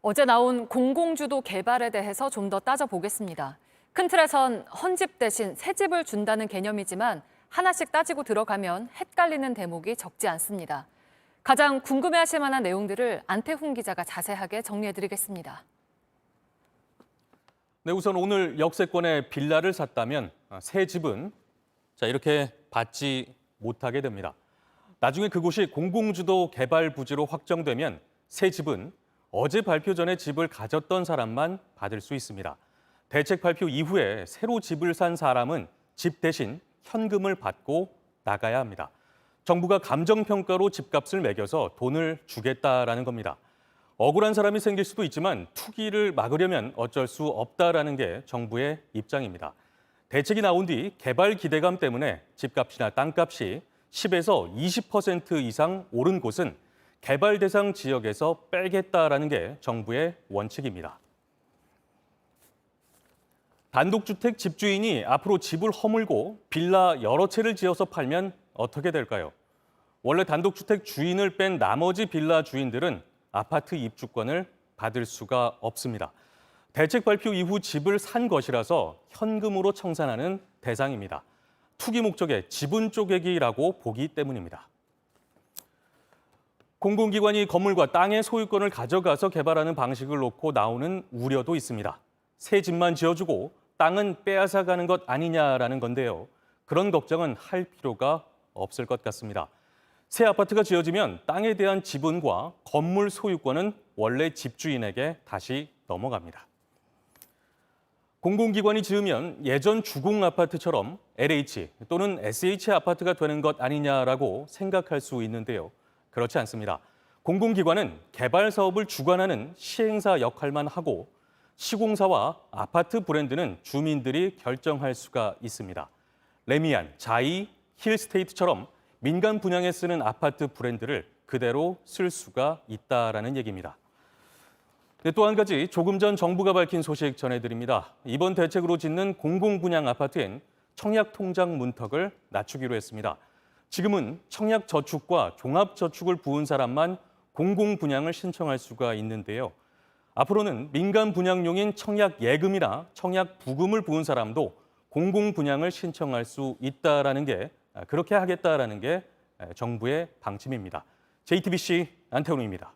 어제 나온 공공주도 개발에 대해서 좀 더 따져보겠습니다. 큰 틀에선 헌집 대신 새집을 준다는 개념이지만 하나씩 따지고 들어가면 헷갈리는 대목이 적지 않습니다. 가장 궁금해하실 만한 내용들을 안태훈 기자가 자세하게 정리해드리겠습니다. 네, 우선 오늘 역세권의 빌라를 샀다면 새 집은 이렇게 받지 못하게 됩니다. 나중에 그곳이 공공주도 개발 부지로 확정되면 새 집은 어제 발표 전에 집을 가졌던 사람만 받을 수 있습니다. 대책 발표 이후에 새로 집을 산 사람은 집 대신 현금을 받고 나가야 합니다. 정부가 감정평가로 집값을 매겨서 돈을 주겠다라는 겁니다. 억울한 사람이 생길 수도 있지만 투기를 막으려면 어쩔 수 없다라는 게 정부의 입장입니다. 대책이 나온 뒤 개발 기대감 때문에 집값이나 땅값이 10에서 20% 이상 오른 곳은 개발 대상 지역에서 빼겠다라는 게 정부의 원칙입니다. 단독주택 집주인이 앞으로 집을 허물고 빌라 여러 채를 지어서 팔면 어떻게 될까요? 원래 단독주택 주인을 뺀 나머지 빌라 주인들은 아파트 입주권을 받을 수가 없습니다. 대책 발표 이후 집을 산 것이라서 현금으로 청산하는 대상입니다. 투기 목적의 지분 쪼개기라고 보기 때문입니다. 공공기관이 건물과 땅의 소유권을 가져가서 개발하는 방식을 놓고 나오는 우려도 있습니다. 새 집만 지어주고 땅은 빼앗아가는 것 아니냐라는 건데요. 그런 걱정은 할 필요가 없을 것 같습니다. 새 아파트가 지어지면 땅에 대한 지분과 건물 소유권은 원래 집주인에게 다시 넘어갑니다. 공공기관이 지으면 예전 주공 아파트처럼 LH 또는 SH 아파트가 되는 것 아니냐라고 생각할 수 있는데요. 그렇지 않습니다. 공공기관은 개발 사업을 주관하는 시행사 역할만 하고 시공사와 아파트 브랜드는 주민들이 결정할 수가 있습니다. 레미안, 자이, 힐스테이트처럼 민간 분양에 쓰는 아파트 브랜드를 그대로 쓸 수가 있다라는 얘기입니다. 네, 또 한 가지 조금 전 정부가 밝힌 소식 전해드립니다. 이번 대책으로 짓는 공공분양 아파트엔 청약통장 문턱을 낮추기로 했습니다. 지금은 청약저축과 종합저축을 부은 사람만 공공분양을 신청할 수가 있는데요. 앞으로는 민간 분양용인 청약예금이나 청약부금을 부은 사람도 공공분양을 신청할 수 있다라는 게 그렇게 하겠다라는 게 정부의 방침입니다. JTBC 안태훈입니다.